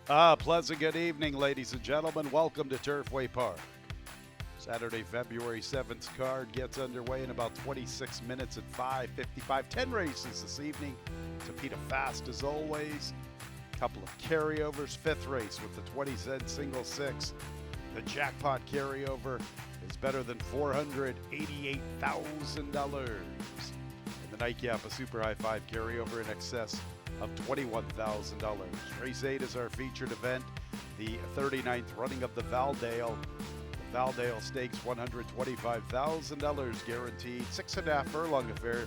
Pleasant good evening, ladies and gentlemen. Welcome to Turfway Park. Saturday, February 7th card gets underway in about 26 minutes at 5:55. 10 races this evening to Peter Fast as always. Couple of carryovers. Fifth race with the 20-cent single six. The jackpot carryover is better than $488,000. And the nightcap, a super high five carryover in excess of $21,000. Race 8 is our featured event, the 39th running of the Valdale Stakes, $125,000 guaranteed. 6.5 furlong affair,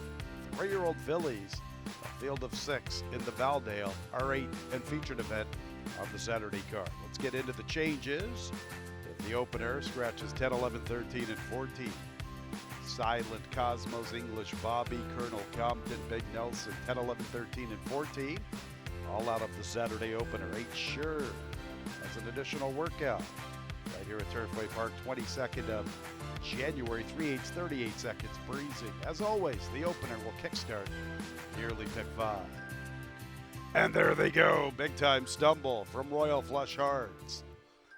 3-year-old fillies, a field of 6 in the Valdale, our 8th and featured event of the Saturday card. Let's get into the changes. In the opener, scratches 10, 11, 13, and 14. Silent Cosmos, English Bobby, Colonel Compton, Big Nelson, 10, 11, 13, and 14. All out of the Saturday opener. 8 Sure as an additional workout. Right here at Turfway Park, 22nd of January, 3/8, 38 seconds, breezing. As always, the opener will kickstart the early pick 5. And there they go, big time stumble from Royal Flush Hearts.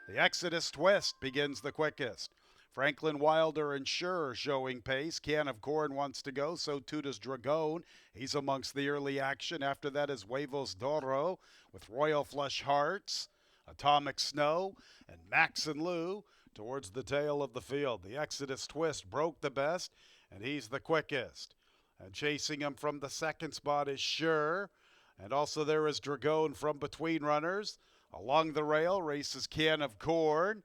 The Exodus Twist begins the quickest. Franklin Wilder and Sure showing pace. Can of Corn wants to go, so too does Dragon. He's amongst the early action. After that is Huevos Doro with Royal Flush Hearts, Atomic Snow, and Max and Lou towards the tail of the field. The Exodus Twist broke the best, and he's the quickest. And chasing him from the second spot is Sure. And also there is Dragon from between runners. Along the rail races Can of Corn.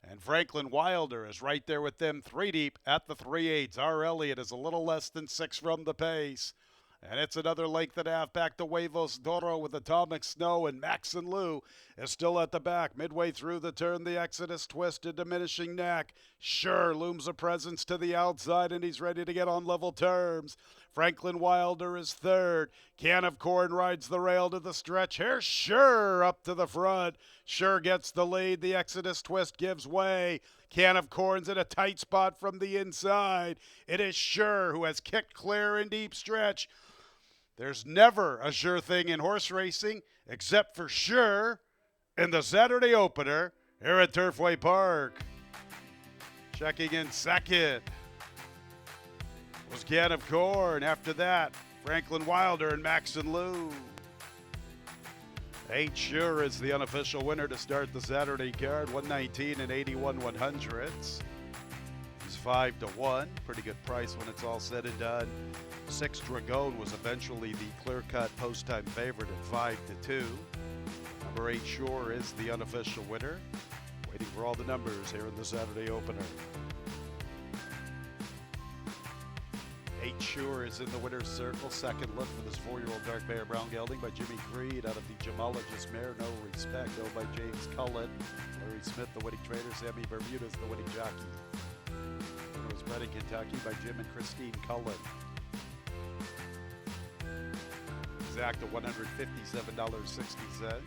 And Franklin Wilder is right there with them, 3 deep at the 3/8. R. Elliott is a little less than 6 from the pace. And it's another length and a half back to Huevos Doro with Atomic Snow, and Max and Lou is still at the back. Midway through the turn, the Exodus Twist, a diminishing neck. Sure looms a presence to the outside, and he's ready to get on level terms. Franklin Wilder is third. Can of Corn rides the rail to the stretch. Here's Sure up to the front. Sure gets the lead. The Exodus Twist gives way. Can of Corn's in a tight spot from the inside. It is Sure who has kicked clear in deep stretch. There's never a sure thing in horse racing except for Sure in the Saturday opener here at Turfway Park. Checking in second was Can of Corn. After that, Franklin Wilder and Max and Lou. 8 Sure is the unofficial winner to start the Saturday card. 119 and 81 100ths. He's 5-1. Pretty good price when it's all said and done. 6 Dragon was eventually the clear-cut post-time favorite at 5-2. Number 8 Sure is the unofficial winner. Waiting for all the numbers here in the Saturday opener. 8 Sure is in the winner's circle. Second look for this 4-year-old dark mare Brown Gelding by Jimmy Creed out of the Gemologist mare No Respect, owned by James Cullen. Larry Smith, the winning trainer. Sammy Bermuda's the winning jockey. It was bred in Kentucky by Jim and Christine Cullen. Exact at $157.60.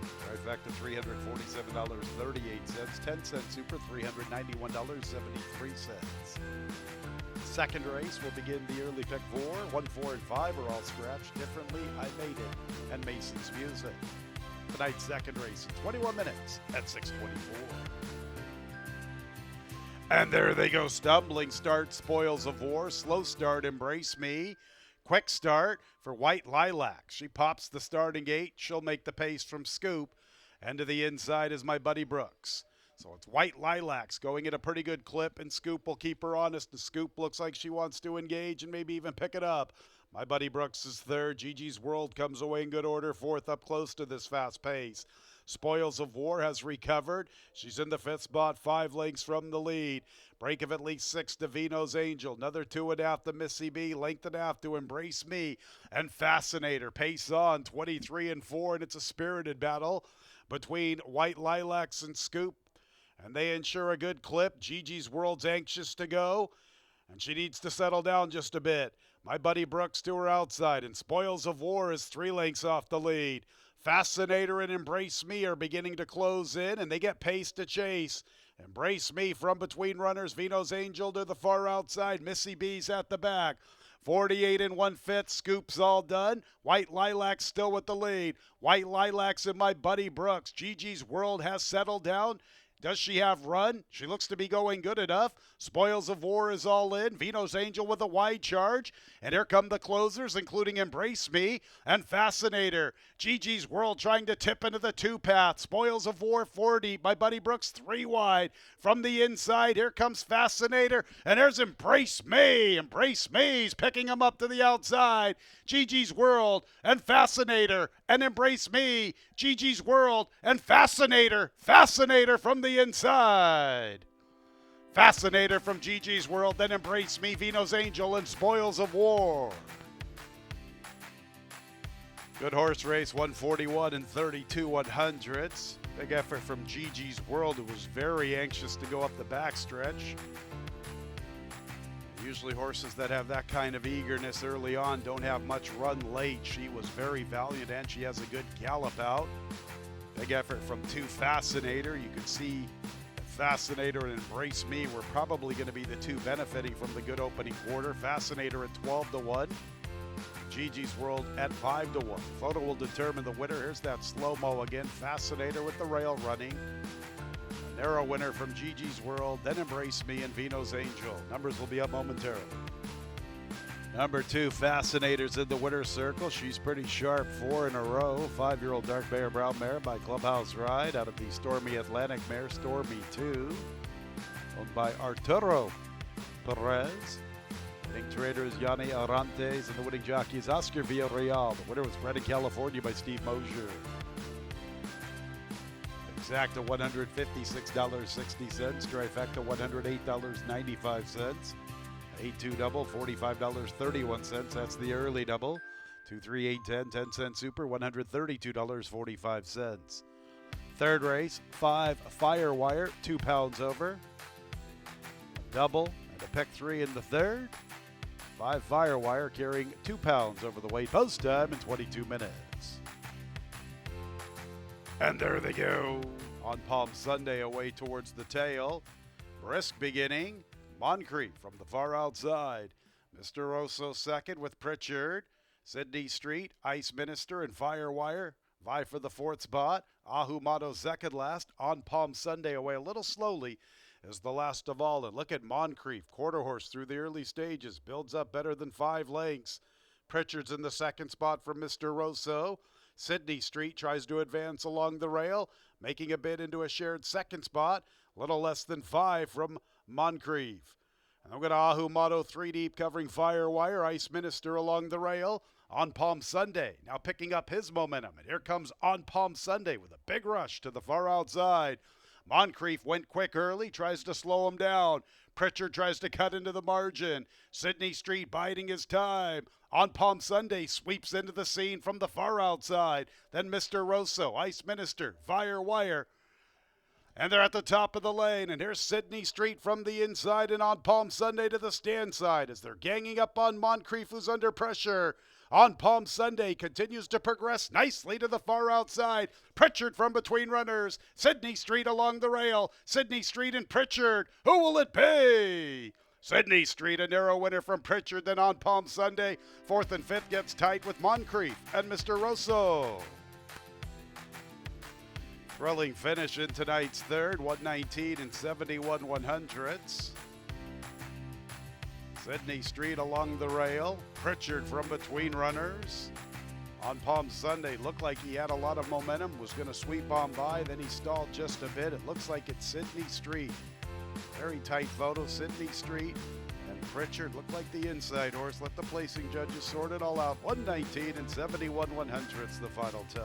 Trifecta $347.38. 10-cent super $391.73. Second race will begin the early pick 4. 1, 4, and 5 are all scratched differently. I Made It and Mason's Music. Tonight's second race in 21 minutes at 6:24. And there they go. Stumbling start, Spoils of War. Slow start, Embrace Me. Quick start for White Lilac. She pops the starting gate. She'll make the pace from Scoop. And to the inside is My Buddy Brooks. So it's White Lilacs going at a pretty good clip, and Scoop will keep her honest. The Scoop looks like she wants to engage and maybe even pick it up. My Buddy Brooks is third. Gigi's World comes away in good order, fourth, up close to this fast pace. Spoils of War has recovered. She's in the 5th spot, 5 lengths from the lead. Break of at least 6 to Vino's Angel. Another 2.5 to Missy B. Length and a half to Embrace Me. And Fascinator. Pace on, 23 and 4, and it's a spirited battle between White Lilacs and Scoop. And they ensure a good clip. Gigi's World's anxious to go, and she needs to settle down just a bit. My Buddy Brooks to her outside, and Spoils of War is 3 lengths off the lead. Fascinator and Embrace Me are beginning to close in, and they get pace to chase. Embrace Me from between runners. Vino's Angel to the far outside. Missy B's at the back. 48 1/5, scoops all done. White Lilacs still with the lead. White Lilacs and my buddy Brooks. Gigi's World has settled down. Does she have run? She looks to be going good enough. Spoils of War is all in. Vino's Angel with a wide charge. And here come the closers, including Embrace Me and Fascinator. Gigi's World trying to tip into the two-path. Spoils of War 40. My buddy Brooks 3 wide. From the inside, here comes Fascinator. And there's Embrace Me. Embrace Me's picking him up to the outside. Gigi's World and Fascinator and Embrace Me. Gigi's World and Fascinator. Fascinator from the inside. Fascinator from Gigi's World, then Embrace Me, Vino's Angel, and Spoils of War. Good horse race, 141 and 32 100ths. Big effort from Gigi's World, who was very anxious to go up the backstretch. Usually horses that have that kind of eagerness early on don't have much run late. She was very valiant and she has a good gallop out. Big effort from 2 Fascinator. You can see Fascinator and Embrace Me were probably going to be the two benefiting from the good opening quarter. Fascinator at 12 to 1. Gigi's World at 5 to 1. Photo will determine the winner. Here's that slow-mo again. Fascinator with the rail running. A narrow winner from Gigi's World, then Embrace Me and Vino's Angel. Numbers will be up momentarily. Number 2, Fascinator's in the winner's circle. She's pretty sharp, 4 in a row. 5-year-old dark Bear Brown mare by Clubhouse Ride out of the Stormy Atlantic mare, Stormy 2. Owned by Arturo Perez. Winning trader is Yanni Arantes, and the winning jockey is Oscar Villarreal. The winner was bred in California by Steve Mosier. Exacta $156.60. Trifecta $108.95. 8-2 double, $45.31. That's the early double. 2-3-8-10, 10-cent super, $132.45. Third race, 5 Firewire, 2 pounds over. A double and a pick 3 in the third. 5 Firewire carrying 2 pounds over the weight. Post time in 22 minutes. And there they go. On Palm Sunday, away towards the tail. Brisk beginning. Moncrief from the far outside. Mr. Rosso second with Pritchard. Sydney Street, Ice Minister, and Firewire vie for the 4th spot. Ahumado second last. On Palm Sunday away a little slowly is the last of all. And look at Moncrief, quarter horse through the early stages. Builds up better than 5 lengths. Pritchard's in the second spot from Mr. Rosso. Sydney Street tries to advance along the rail, making a bid into a shared second spot. Little less than 5 from Moncrief. And we've got Ahumado 3 deep covering Firewire. Ice Minister along the rail. On Palm Sunday now picking up his momentum. And here comes On Palm Sunday with a big rush to the far outside. Moncrief went quick early, tries to slow him down. Pritchard tries to cut into the margin. Sydney Street biding his time. On Palm Sunday sweeps into the scene from the far outside. Then Mr. Rosso, Ice Minister, Firewire. And they're at the top of the lane. And here's Sydney Street from the inside and On Palm Sunday to the stand side as they're ganging up on Moncrief, who's under pressure. On Palm Sunday continues to progress nicely to the far outside. Pritchard from between runners. Sydney Street along the rail. Sydney Street and Pritchard. Who will it be? Sydney Street, a narrow winner from Pritchard. Then On Palm Sunday, 4th and 5th gets tight with Moncrief and Mr. Rosso. Thrilling finish in tonight's third, 119 and 71 100ths. Sydney Street along the rail. Pritchard from between runners. On Palm Sunday, looked like he had a lot of momentum, was going to sweep on by, then he stalled just a bit. It looks like it's Sydney Street. Very tight photo, Sydney Street and Pritchard look like the inside horse. Let the placing judges sort it all out. 119 and 71 100ths the final time.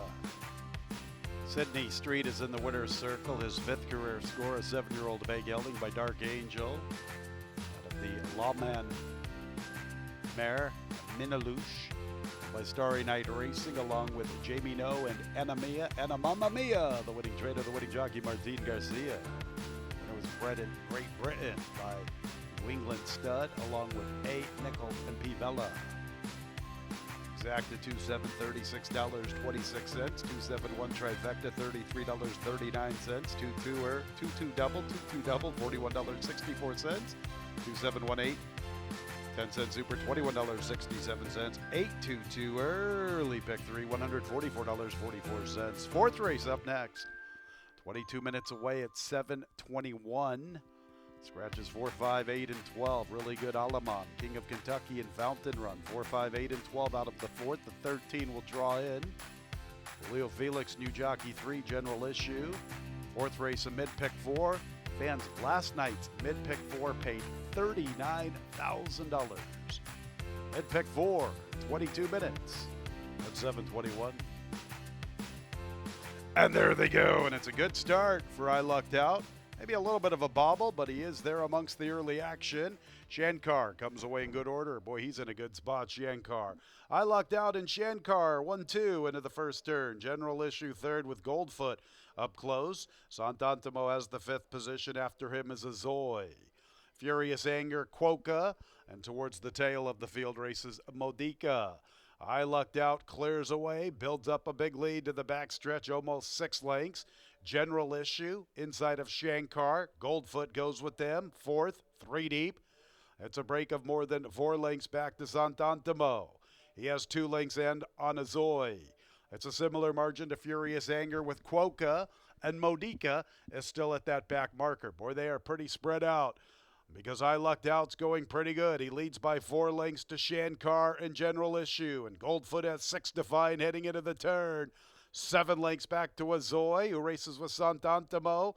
Sydney Street is in the winner's circle. His 5th career score, a 7-year-old bay gelding by Dark Angel. Out of the Lawman mare, Minalouche, by Starry Night Racing, along with Jamie No and Anna Mamma Mia, the winning trainer, the winning jockey, Martin Garcia. It was bred in Great Britain by New England Stud, along with A. Nickel and P. Bella. Exacta 2-7, $36.26. 2-7-1 trifecta, $33.39. 2-2 double, $41.64. 2-7-1-8, 10-cent super, $21.67. 822 early pick three, $144.44. Fourth race up next. 22 minutes away at 7:21. Scratches 4, 5, 8, and 12. Really good Alamon, King of Kentucky, and Fountain Run. 4, 5, 8, and 12 out of the fourth. The 13 will draw in. Leo Felix, New Jockey 3, General Issue. Fourth race, a mid-pick 4. Fans last night's mid-pick 4 paid $39,000. Mid-pick 4, 22 minutes at 7:21. And there they go, and it's a good start for I Lucked Out. Maybe a little bit of a bobble, but he is there amongst the early action. Shankar comes away in good order. Boy, he's in a good spot, Shankar. I Lucked Out in Shankar, 1-2 into the first turn. General Issue third with Goldfoot up close. Sant'Antimo has the fifth position. After him is Azoy. Furious Anger, Quokka, and towards the tail of the field races, Modica. I Lucked Out clears away, builds up a big lead to the backstretch, almost 6 lengths. General Issue inside of Shankar. Goldfoot goes with them. Fourth, 3 deep. It's a break of more than 4 lengths back to Sant'Antimo. He has 2 lengths end on Azoy. It's a similar margin to Furious Anger with Quokka, and Modica is still at that back marker. Boy, they are pretty spread out because I Lucked Out's going pretty good. He leads by 4 lengths to Shankar and General Issue, and Goldfoot has 6 to find heading into the turn. 7 lengths back to Azoy, who races with Sant'Antimo.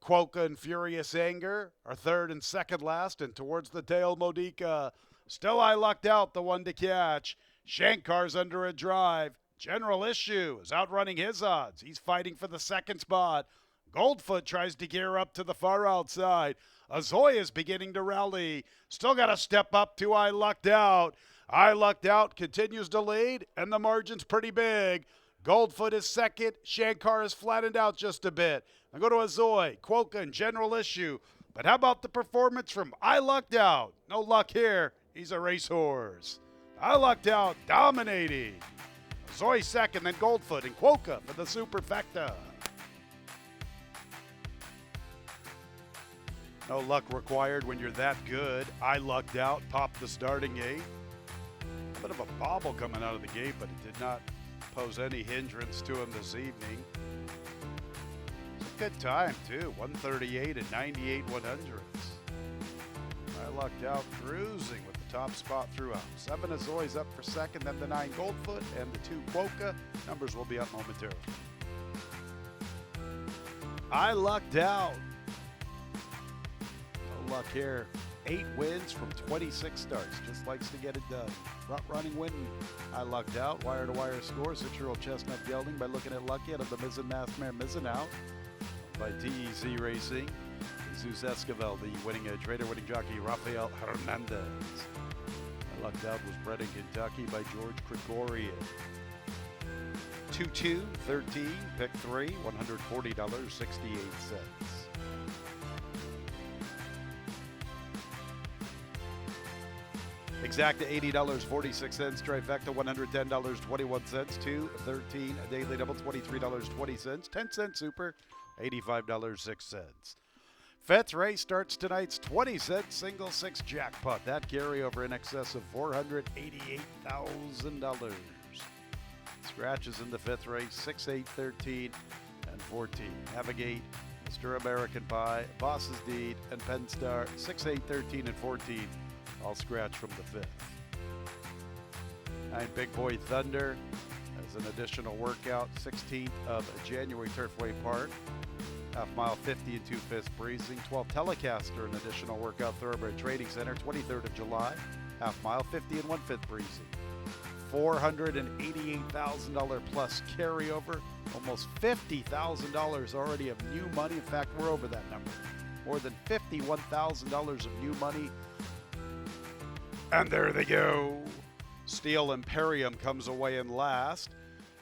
Quokka and Furious Anger are third and second last, and towards the tail, Modica. Still I Lucked Out, the one to catch. Shankar's under a drive. General Issue is outrunning his odds. He's fighting for the second spot. Goldfoot tries to gear up to the far outside. Azoy is beginning to rally. Still got to step up to I Lucked Out. I Lucked Out continues to lead, and the margin's pretty big. Goldfoot is second. Shankar is flattened out just a bit. Now go to Azoy, Quokka, and General Issue. But how about the performance from I Lucked Out? No luck here. He's a racehorse. I Lucked Out dominating. Azoy second, then Goldfoot and Quokka for the superfecta. No luck required when you're that good. I Lucked Out popped the starting gate. A bit of a bobble coming out of the gate, but it did not pose any hindrance to him this evening. It's a good time too, 138 and 98 100ths. I Lucked Out cruising with the top spot throughout. 7 Azoy's up for second, then the 9 Goldfoot and the 2 Quokka. Numbers will be up momentarily. I Lucked Out. No luck here. 8 wins from 26 starts. Just likes to get it done. Front running winning. I Lucked Out. Wire to wire score. 6-year-old Chestnut Gelding by looking at Lucky out of the Mizzen Masked Mare Mizzen Out by TEZ Racing. Jesus Esquivel, the winning trader winning jockey Rafael Hernandez. I Lucked Out was bred in Kentucky by George Gregorian. 2-2, 13, pick 3, $140.68. Exacta $80.46, trifecta $110.21, 2, 13, a daily double $23.20, 10-cent super $85.06. Fifth race starts tonight's 20-cent single 6 jackpot. That carryover in excess of $488,000. Scratches in the fifth race, 6, 8, 13, and 14. Navigate, Mr. American Pie, Boss's Deed, and Penn Star, 6, 8, 13, and 14. All scratch from the fifth. 9 Big Boy Thunder as an additional workout, 16th of January, Turfway Park. Half mile 50 and 2/5 breezing. 12 Telecaster, an additional workout, Thoroughbred Trading Center, 23rd of July. Half mile 50 and 1/5 breezing. $488,000 plus carryover. Almost $50,000 already of new money. In fact, we're over that number. More than $51,000 of new money. And there they go. Steel Imperium comes away in last.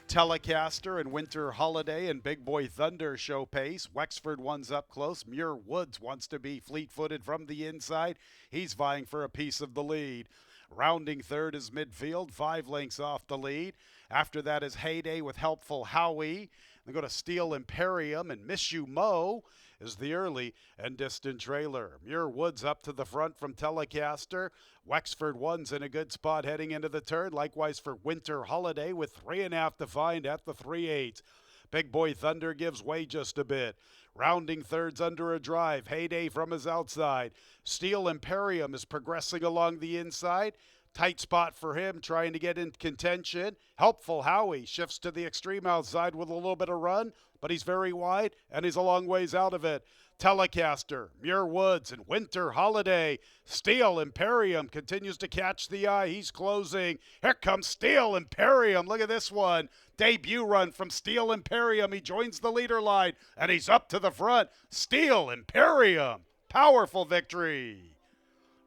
Telecaster and Winter Holiday and Big Boy Thunder show pace. Wexford one's up close. Muir Woods wants to be fleet-footed from the inside. He's vying for a piece of the lead. Rounding third is midfield, 5 lengths off the lead. After that is Heyday with Helpful Howie. Then go to Steel Imperium, and Miss You Mo is the early and distant trailer. Muir Woods up to the front from Telecaster. Wexford One's in a good spot heading into the turn. Likewise for Winter Holiday with 3.5 to find at the 3/8. Big Boy Thunder gives way just a bit. Rounding thirds under a drive. Heyday from his outside. Steel Imperium is progressing along the inside. Tight spot for him, trying to get in contention. Helpful Howie shifts to the extreme outside with a little bit of run, but he's very wide, and he's a long ways out of it. Telecaster, Muir Woods, and Winter Holiday. Steel Imperium continues to catch the eye. He's closing. Here comes Steel Imperium. Look at this one. Debut run from Steel Imperium. He joins the leader line, and he's up to the front. Steel Imperium. Powerful victory.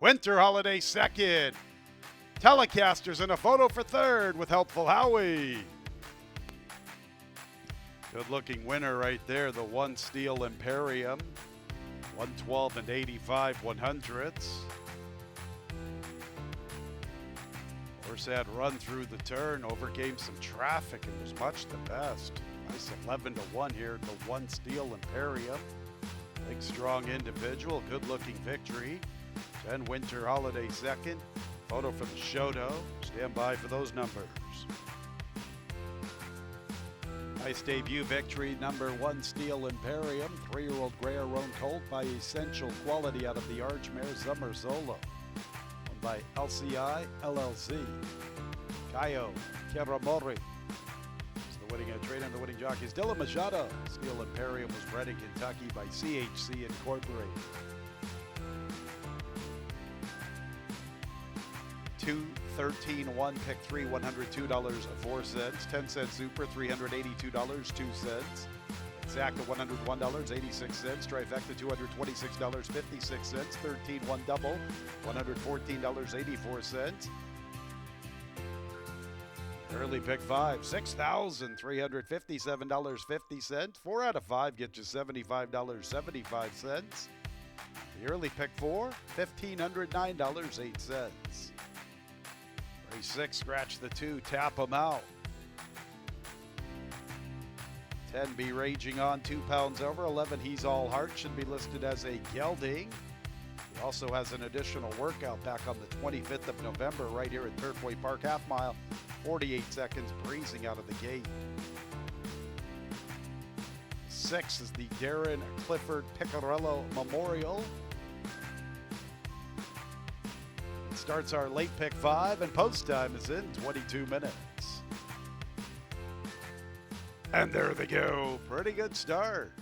Winter Holiday second. Telecasters in a photo for third with Helpful Howie. Good looking winner right there, the one Steel Imperium. 112 and 85 100ths. Horse had run through the turn, overcame some traffic, and was much the best. Nice 11 to 1 here, the one Steel Imperium. Big strong individual, good looking victory. 10 Winter Holiday second. Photo for the Shoto. Stand by for those numbers. Nice debut victory, number one Steel Imperium. 3-year-old Grey Roan colt by Essential Quality out of the Archmare Zummer-Zolo. Owned by LCI LLC. Caio Chiaramori is the winning trainer, and the winning jockey is Dylan Machado. Steel Imperium was bred in Kentucky by CHC Incorporated. 2, 13, 1, pick 3, $102.04. 10 cent super, $382.02. Exacta, $101.86. Trifecta, $226.56. 13, 1 double, $114.84. Early pick 5, $6,357.50. 4 out of 5 get you $75.75. The early pick 4, $1,509.08. 6, scratch the 2, tap them out. 10, Be Raging On, 2 pounds over. 11, He's All Heart, should be listed as a gelding. He also has an additional workout back on the 25th of November right here at Turfway Park, half mile, 48 seconds, breezing out of the gate. 6 is the Darren Clifford Piccarello Memorial. Starts our late pick 5, and post time is in 22 minutes. And there they go. Pretty good start.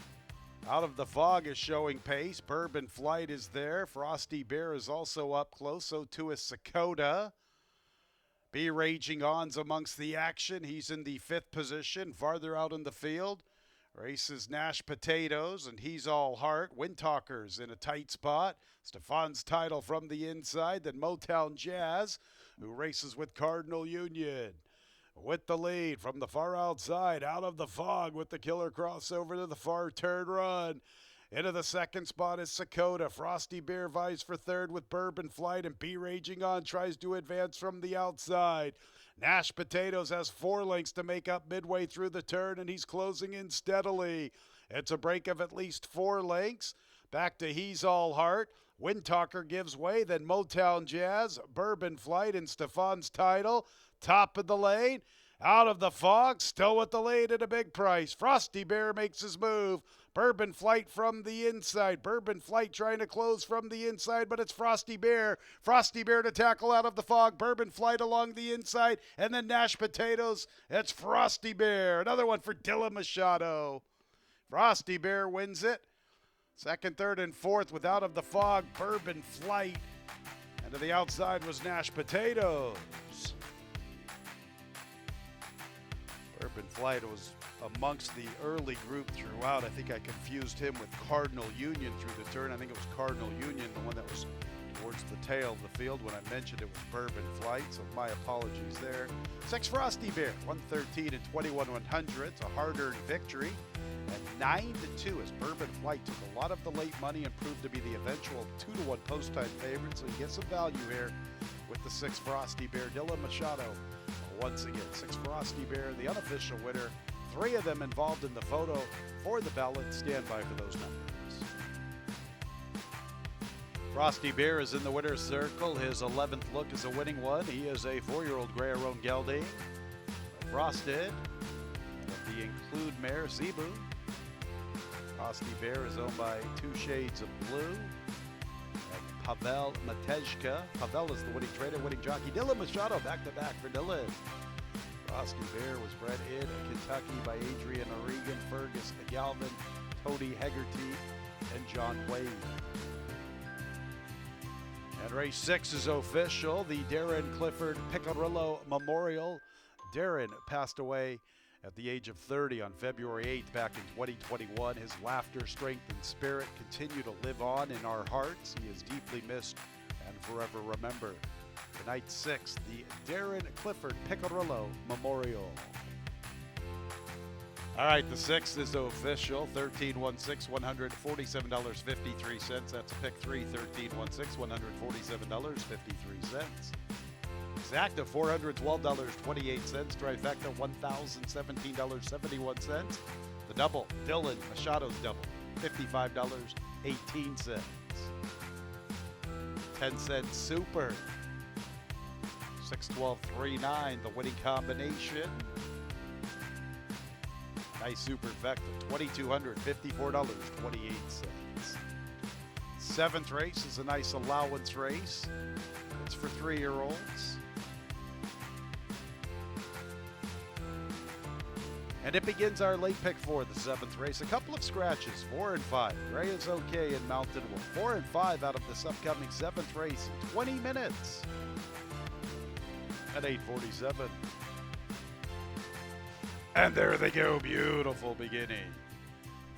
Out of the Fog is showing pace. Bourbon Flight is there. Frosty Bear is also up close. So too is Sakota. Be Raging On's amongst the action. He's in the 5th position. Farther out in the field, races Nash Potatoes, and He's All Heart. Windtalkers in a tight spot. Stefan's Title from the inside. Then Motown Jazz, who races with Cardinal Union. With the lead from the far outside, Out of the Fog with the killer crossover to the far turn run. Into the 2nd spot is Sakota. Frosty Bear vies for 3rd with Bourbon Flight, and Be Raging On tries to advance from the outside. Nash Potatoes has 4 lengths to make up midway through the turn, and he's closing in steadily. It's a break of at least 4 lengths. Back to He's All Heart. Windtalker gives way, then Motown Jazz, Bourbon Flight, and Stefan's Title. Top of the lane. Out of the Fog, still with the lead at a big price. Frosty Bear makes his move. Bourbon Flight from the inside. Bourbon Flight trying to close from the inside, but it's Frosty Bear. Frosty Bear to tackle Out of the Fog. Bourbon Flight along the inside, and then Nash Potatoes. It's Frosty Bear. Another one for Dylan Machado. Frosty Bear wins it. 2nd, 3rd, and 4th with Out of the Fog, Bourbon Flight. And to the outside was Nash Potatoes. Bourbon Flight was amongst the early group throughout. I think I confused him with Cardinal Union through the turn. I think it was Cardinal Union, the one that was towards the tail of the field when I mentioned it was Bourbon Flight, so my apologies there. 6, Frosty Bear, 113 and 21 100ths, a hard-earned victory. And 9 to 2 as Bourbon Flight took a lot of the late money and proved to be the eventual 2 to 1 post-time favorite. So you get some value here with the 6 Frosty Bear. Dylan Machado once again. 6 Frosty Bear, the unofficial winner 3 of them involved in the photo for the ballot. Stand by for those numbers. Frosty Bear is in the winner's circle. His 11th look is a winning one. He is a 4-year-old Grey Roan gelding. Frosted. And the Include mare, Zebu. Frosty Bear is owned by 2 Shades of Blue. And Pavel Matejka. Pavel is the winning trader, winning jockey. Dylan Machado back-to-back for Dylan. Frosty Bear was bred in Kentucky by Adrian O'Regan, Fergus Galvin, Tony Hegarty, and John Wade. And race 6 is official. The Darren Clifford Picarillo Memorial. Darren passed away at the age of 30 on February 8th back in 2021. His laughter, strength, and spirit continue to live on in our hearts. He is deeply missed and forever remembered. Tonight 6, the Darren Clifford Picarillo Memorial. All right, the 6th is official. 13-1-6, $147.53. That's a pick 3, 13-1-6, $147.53. Exacta, $412.28. Trifecta, $1,017.71. The double, Dylan Machado's double, $55.18. 10-cent super, 6-12-3-9, the winning combination. Nice superfecta, $2,254.28. 7th race is a nice allowance race. It's for 3-year-olds. And it begins our late pick for the 7th race. A couple of scratches, 4 and 5. Gray is okay in Mountain Wolf. 4 and 5 out of this upcoming 7th race in 20 minutes at 8:47. And there they go, beautiful beginning.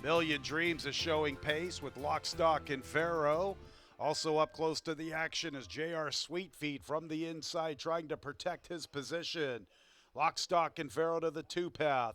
Million Dreams is showing pace with Lock, Stock, and Pharaoh. Also up close to the action is J.R. Sweetfeet from the inside trying to protect his position. Lock, Stock, and Pharaoh to the 2-path.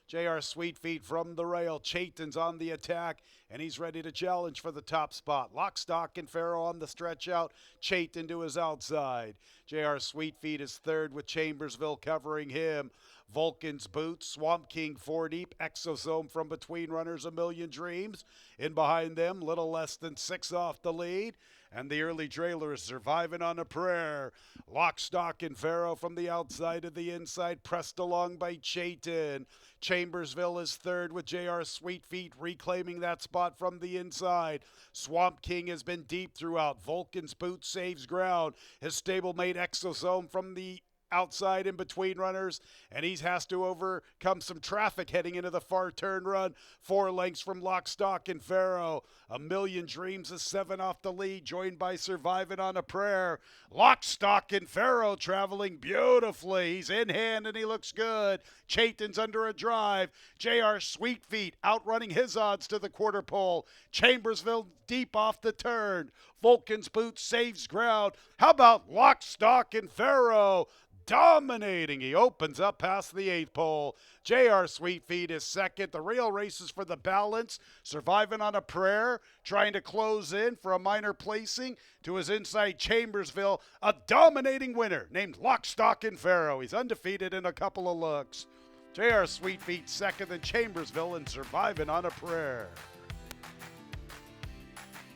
J.R. Sweetfeet from the rail. Chayton's on the attack, and he's ready to challenge for the top spot. Lock, Stock, and Pharaoh on the stretch out. Chayton to his outside. J.R. Sweetfeet is 3rd with Chambersville covering him. Vulcan's Boots, Swamp King 4 deep, Exosome from between runners, A Million Dreams. In behind them, little less than 6 off the lead. And the early trailer is Surviving on a Prayer. Lock, Stock, and Pharaoh from the outside to the inside, pressed along by Chayton. Chambersville is 3rd with J.R. Sweetfeet reclaiming that spot from the inside. Swamp King has been deep throughout. Vulcan's Boot saves ground. His stablemate Exosome from the outside in between runners, and he has to overcome some traffic heading into the far turn run. 4 lengths from Lock, Stock, and Pharaoh. A Million Dreams is 7 off the lead, joined by Surviving on a Prayer. Lock, Stock, and Pharaoh traveling beautifully. He's in hand and he looks good. Chayton's under a drive. J.R. Sweetfeet outrunning his odds to the quarter pole. Chambersville deep off the turn. Vulcan's Boot saves ground. How about Lock, Stock, and Pharaoh? Dominating. He opens up past the 8th pole. J.R. Sweetfeet is 2nd. The real race is for the balance. Surviving on a Prayer, trying to close in for a minor placing to his inside Chambersville. A dominating winner named Lock, Stock, and Pharaoh. He's undefeated in a couple of looks. J.R. Sweetfeet 2nd, and Chambersville and Surviving on a Prayer.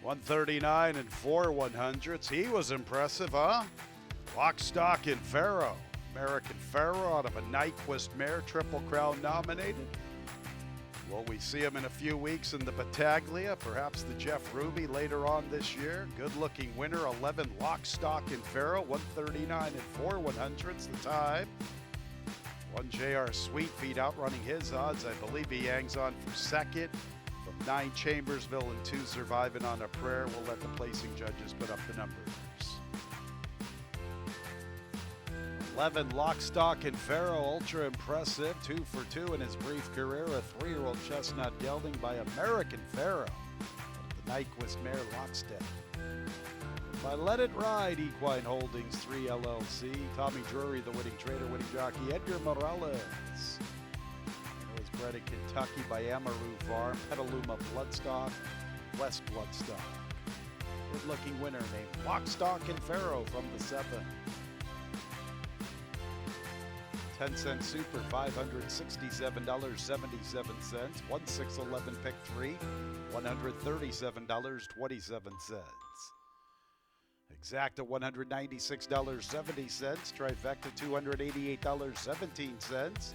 139 and 4/100ths. He was impressive, huh? Lock, Stock, and Pharaoh. American Pharaoh out of a Nyquist mare, Triple Crown nominated. Will we see him in a few weeks in the Battaglia? Perhaps the Jeff Ruby later on this year. Good-looking winner, 11 Lock, Stock, and Pharaoh. 139 and 4/100ths the time. 1 J.R. Sweetfeet outrunning his odds. I believe he hangs on for 2nd. From 9 Chambersville and 2 Surviving on a Prayer. We'll let the placing judges put up the numbers. 11 Lock, Stock, and Pharaoh, ultra impressive. 2 for 2 in his brief career. A 3-year-old chestnut gelding by American Pharaoh. The Nyquist mare Lockstep. By Let It Ride, Equine Holdings 3 LLC. Tommy Drury, the winning trader, winning jockey. Edgar Morales. He was bred in Kentucky by Amaru Farm. Petaluma Bloodstock, West Bloodstock. Good-looking winner named Lock, Stock, and Pharaoh from the 7th. 10-cent super, $567.77. 1-6-11 pick 3, $137.27. Exacta, $196.70. Trifecta, $288.17.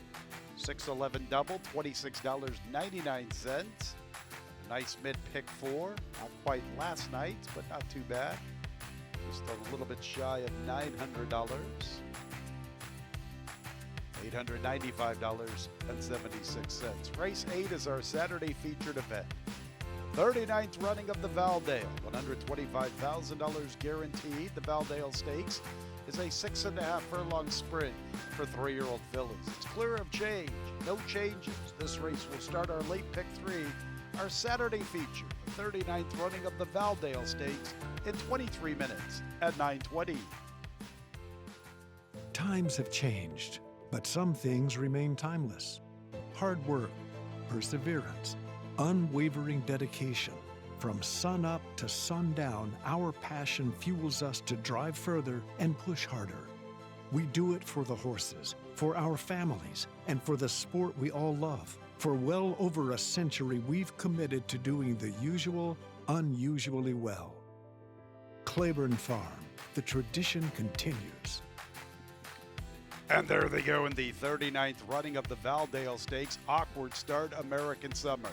6-11 double, $26.99. Nice mid pick 4. Not quite last night, but not too bad. Just a little bit shy of $900. $895.76. Race 8 is our Saturday featured event. 39th running of the Valdale. $125,000 guaranteed. The Valdale Stakes is a 6.5 furlong sprint for 3-year-old fillies. It's clear of change. No changes. This race will start our late pick 3, our Saturday feature. The 39th running of the Valdale Stakes in 23 minutes at 9:20. Times have changed, but some things remain timeless. Hard work, perseverance, unwavering dedication. From sun up to sundown, our passion fuels us to drive further and push harder. We do it for the horses, for our families, and for the sport we all love. For well over a century, we've committed to doing the usual, unusually well. Claiborne Farm, the tradition continues. And there they go in the 39th running of the Valdale Stakes. Awkward start, American Summer.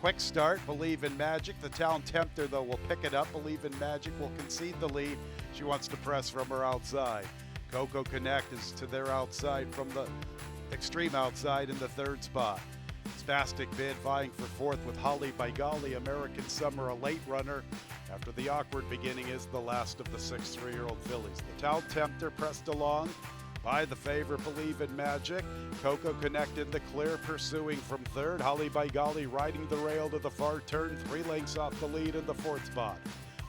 Quick start, Believe in Magic. The Town Tempter, though, will pick it up. Believe in Magic will concede the lead. She wants to press from her outside. Coco Connect is to their outside from the extreme outside in the 3rd spot. Spastic Bid vying for 4th with Holly by Golly. American Summer, a late runner. After the awkward beginning, is the last of the 6 3-year-old fillies. The Town Tempter pressed along by the favorite Believe in Magic. Coco Connect in the clear, pursuing from 3rd. Holly by Golly riding the rail to the far turn, 3 lengths off the lead in the 4th spot.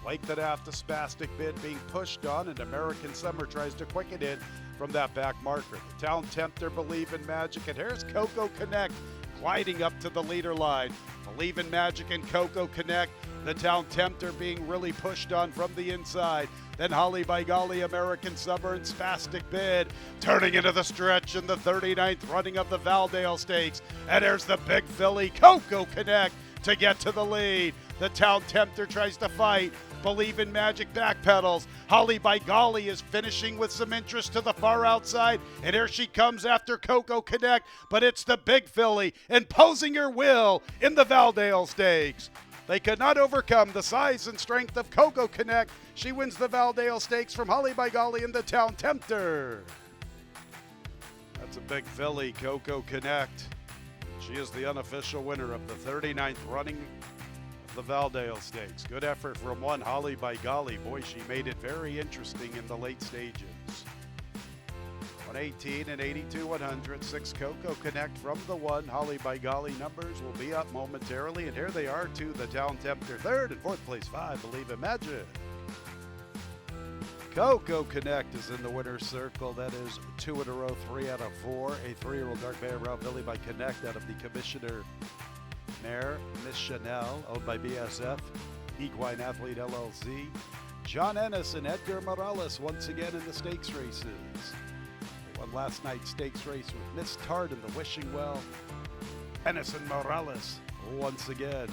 Length and a half to Spastic Bid being pushed on, and American Summer tries to quicken in from that back marker. The Town Tempter, Believe in Magic, and here's Coco Connect gliding up to the leader line. Believe in Magic and Coco Connect. The Town Tempter being really pushed on from the inside. Then Holly by Golly, American Summer, and Spastic Bid turning into the stretch in the 39th running of the Valdale Stakes. And there's the big filly, Coco Connect, to get to the lead. The Town Tempter tries to fight. Believe in Magic backpedals. Holly by Golly is finishing with some interest to the far outside, and here she comes after Coco Connect, but it's the big filly imposing her will in the Valdale Stakes. They could not overcome the size and strength of Coco Connect. She wins the Valdale Stakes from Holly by Golly and the Town Tempter. That's a big filly, Coco Connect. She is the unofficial winner of the 39th running of the Valdale Stakes. Good effort from one Holly by Golly. Boy, she made it very interesting in the late stages. 118 and 82-100. 6 Coco Connect from the 1. Holly by Golly numbers will be up momentarily. And here they are to the Town Tempter. 3rd and 4th place 5. Believe in Magic. Coco Connect is in the winner's circle. That is 2 in a row, 3 out of 4. A 3-year-old dark bay around Billy by Connect out of the Commissioner mare, Miss Chanel, owned by BSF, Equine Athlete LLC. John Ennis and Edgar Morales once again in the stakes races. They won last night's stakes race with Miss Tart in the Wishing Well. Ennis and Morales once again.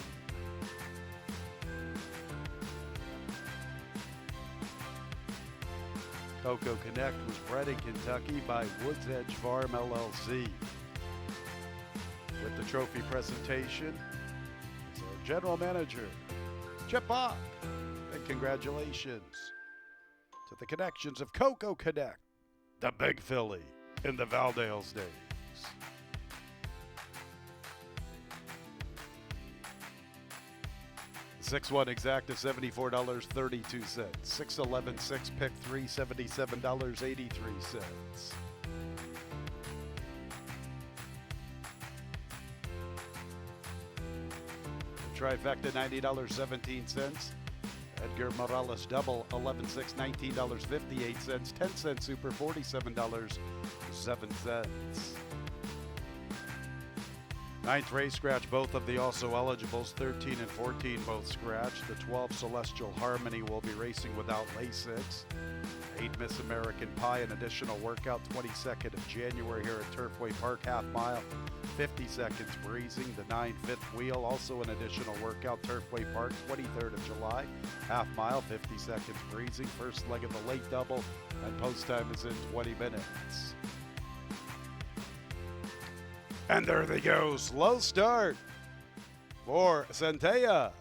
Coco Connect was bred in Kentucky by Woods Edge Farm LLC. With the trophy presentation is our general manager, Chip Bach. And congratulations to the connections of Coco Connect, the big filly in the Valdale Stakes. 6-1 exacta, $74.32. 6-11, 6 pick 3, $77.83. Trifecta, $90.17. Edgar Morales double, 11-6, $19.58. 10-cent super, $47.07. Ninth race scratch, both of the also eligibles, 13 and 14 both scratched. The 12 Celestial Harmony will be racing without Lasix. 8 Miss American Pie, an additional workout, 22nd of January here at Turfway Park, half mile, 50 seconds breezing. The 9 fifth wheel, also an additional workout, Turfway Park, 23rd of July, half mile, 50 seconds breezing. First leg of the late double, and post time is in 20 minutes. And there they go, slow start for Centella.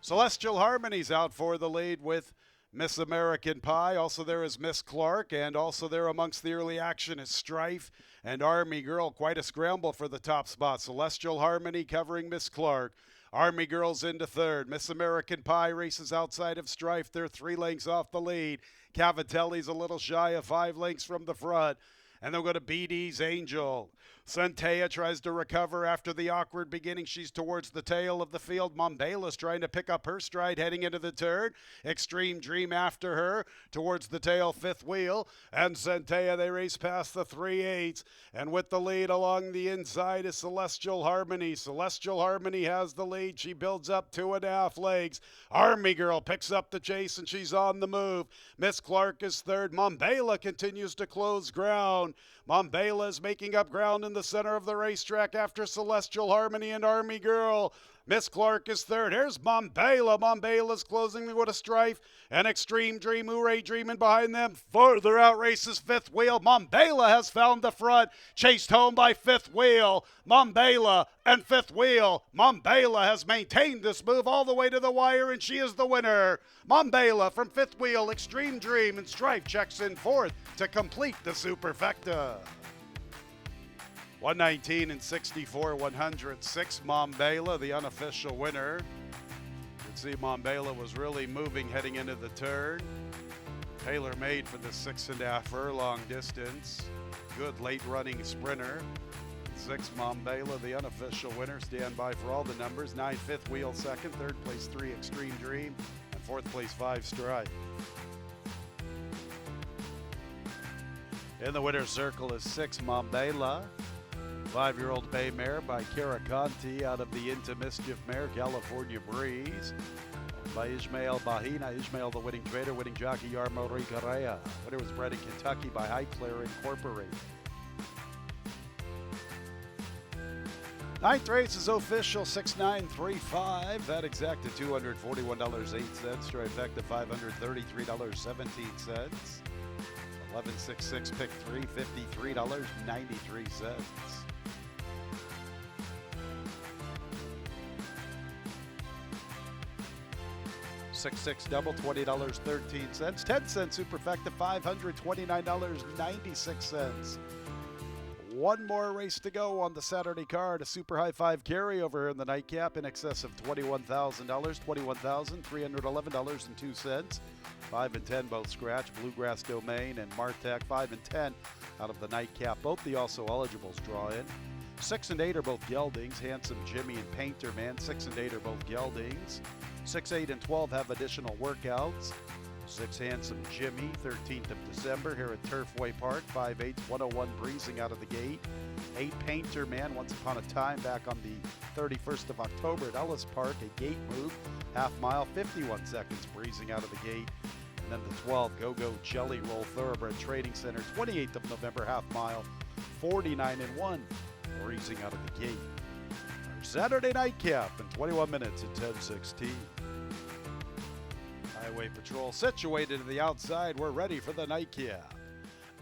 Celestial Harmony's out for the lead with Miss American Pie. Also there is Miss Clark, and also there amongst the early action is Strife and Army Girl. Quite a scramble for the top spot. Celestial Harmony covering Miss Clark. Army Girl's into third. Miss American Pie races outside of Strife. They're 3 lengths off the lead. Cavatelli's a little shy of 5 lengths from the front. And they'll go to BD's Angel. Centella tries to recover after the awkward beginning. She's towards the tail of the field. Mombela's trying to pick up her stride heading into the turn. Extreme Dream after her towards the tail, fifth wheel. And Centella, they race past the 3/8. And with the lead along the inside is Celestial Harmony. Celestial Harmony has the lead. She builds up 2.5 legs. Army Girl picks up the chase and she's on the move. Miss Clark is third. Mombela continues to close ground. Mombela is making up ground in the center of the racetrack after Celestial Harmony and Army Girl. Miss Clark is third. Here's Mombela. Mombela's closing with a Strife. And Extreme Dream, Hooray Dreamin' behind them. Further out races fifth wheel. Mombela has found the front. Chased home by fifth wheel. Mombela and fifth wheel. Mombela has maintained this move all the way to the wire, and she is the winner. Mombela from fifth wheel. Extreme Dream and Strife checks in fourth to complete the superfecta. 119 and 64 106. Mombela, the unofficial winner. You can see Mombela was really moving heading into the turn. Tailor-made for the 6.5 furlong distance. Good late running sprinter. 6 Mombela, the unofficial winner. Stand by for all the numbers. 9 fifth wheel second. Third place 3 Extreme Dream. And fourth place 5 Strife. In the winner's circle is 6 Mombela. 5-year-old bay mare by Kara Conti out of the Into Mischief mare, California Breeze. By Ismael Bahina. Ismael, the winning trader, winning jockey, Yarmo Correa. Winner was bred in Kentucky by Highclere Incorporated. Ninth race is official, 6-9-3-5. That exacted $241.08. Trifecta $533.17. 11-6-6, pick 3, $53.93. 6-6 double, $20.13. 10-cent superfecta, $529.96. One more race to go on the Saturday card. A super high 5 carryover in the nightcap in excess of $21,000. $21,311.02. 5 and 10 both scratch. Bluegrass Domain and Martech 5 and 10 out of the nightcap. Both the also eligibles draw in. 6 and 8 are both geldings. Handsome Jimmy and Painter Man. 6 and 8 are both geldings. 6, 8, and 12 have additional workouts. 6 Handsome Jimmy, 13th of December here at Turfway Park. 5/8, 101 breezing out of the gate. 8 Painter Man, once upon a time back on the 31st of October at Ellis Park. A gate move, half mile, 51 seconds breezing out of the gate. And then the 12 Go-Go Jelly Roll Thoroughbred Trading Center, 28th of November, half mile, 49 and 1 breezing out of the gate. Our Saturday nightcap in 21 minutes at 10:16. Highway Patrol situated to the outside. We're ready for the nightcap.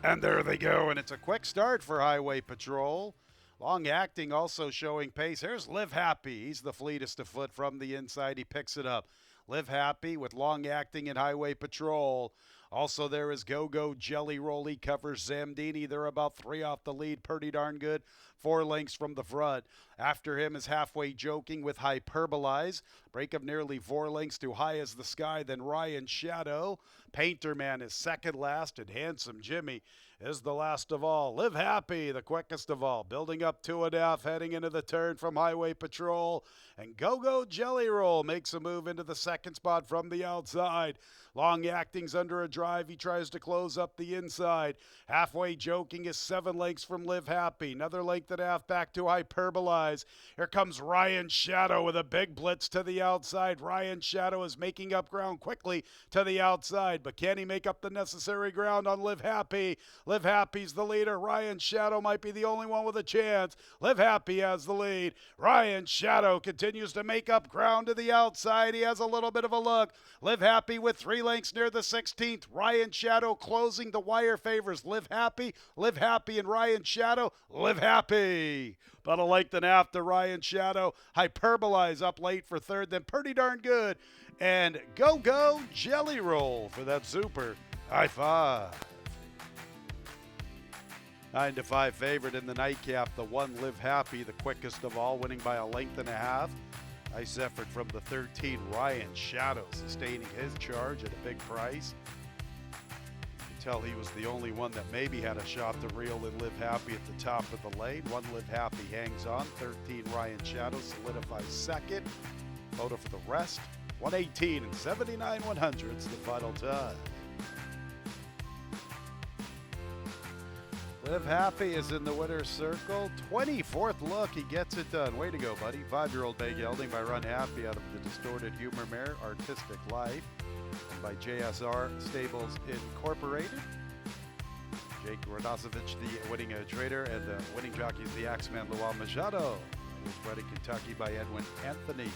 And there they go, and it's a quick start for Highway Patrol. Long acting also showing pace. Here's Live Happy. He's the fleetest of foot from the inside. He picks it up. Live Happy with long acting in Highway Patrol. Also there is Go-Go Jelly Roll. He covers Zamdini. They're about 3 off the lead. Pretty darn good. 4 lengths from the front. After him is Halfway Joking with Hyperbolize. Break of nearly 4 lengths to High as the Sky. Then Ryan Shadow. Painter Man is second last. And Handsome Jimmy is the last of all. Live Happy, the quickest of all. Building up 2.5, heading into the turn from Highway Patrol. And Go-Go Jelly Roll makes a move into the second spot from the outside. Long acting's under a drive. He tries to close up the inside. Halfway Joking is 7 lengths from Live Happy. Another length 6.5 back to Hyperbolize. Here comes Ryan Shadow with a big blitz to the outside. Ryan Shadow is making up ground quickly to the outside, but can he make up the necessary ground on Live Happy? Live Happy's the leader. Ryan Shadow might be the only one with a chance. Live Happy has the lead. Ryan Shadow continues to make up ground to the outside. He has a little bit of a look. Live Happy with 3 lengths near the 16th. Ryan Shadow closing the wire favors Live Happy, and Ryan Shadow. Live Happy. About a length and a half to Ryan Shadow. Hyperbolize up late for third, then Pretty Darn Good. And Go Jelly Roll for that super high five. 9-5 favorite in the nightcap. The 1 Live Happy, the quickest of all, winning by a length and a half. Nice effort from the 13 Ryan Shadow, sustaining his charge at a big price. You can tell he was the only one that maybe had a shot to reel in Live Happy at the top of the lane. 1 Live Happy hangs on. 13 Ryan Shadow solidifies second. Photo for the rest. 118 and 79 100ths the final time. Live Happy is in the winner's circle. 24th look, he gets it done. Way to go, buddy. 5-year-old bay gelding by Run Happy out of the Distorted Humor Mare, Artistic Life, and by JSR Stables Incorporated. Jake Rodosevich, the winning trader, and the winning jockey is the Axeman Luan Machado. It was bred in Kentucky by Edwin Anthony.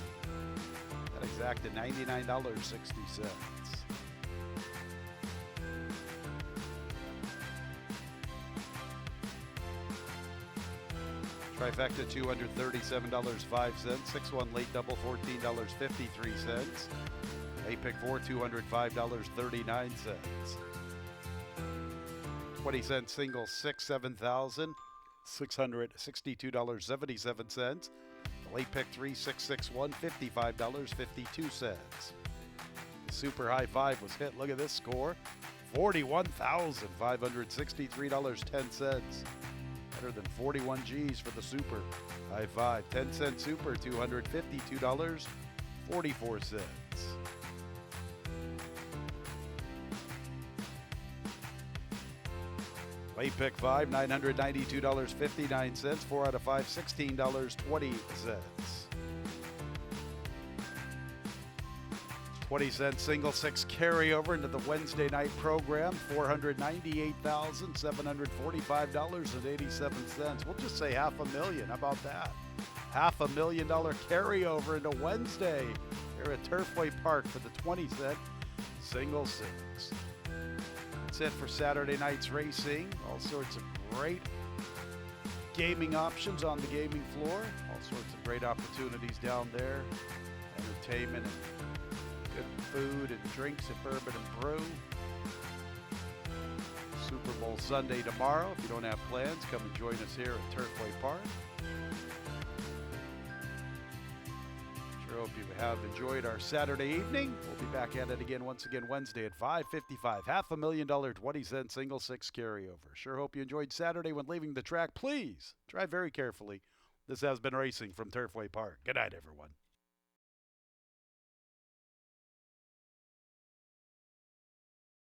That exacted $99.60. Trifecta $237.05. 6-1 late double $14.53. Late pick 4 $205.39. 20-cent single 6 $7,662.77. The late pick 3 661 $55.52. The super high five was hit. Look at this score, $41,563.10. Better than 41 G's for the super high five. 10-cent super, $252.44. Late pick 5, $992.59. 4 out of 5, $16.20. 20-cent single 6 carryover into the Wednesday night program, $498,745.87. We'll just say $500,000. How about that? $500,000 carryover into Wednesday here at Turfway Park for the 20-cent single 6. That's it for Saturday night's racing. All sorts of great gaming options on the gaming floor. All sorts of great opportunities down there. Entertainment and good food and drinks at Bourbon and Brew. Super Bowl Sunday tomorrow. If you don't have plans, come and join us here at Turfway Park. Sure hope you have enjoyed our Saturday evening. We'll be back at it again Wednesday at 5:55. $500,000 20-cent single 6 carryover. Sure hope you enjoyed Saturday. When leaving the track, please drive very carefully. This has been Racing from Turfway Park. Good night, everyone.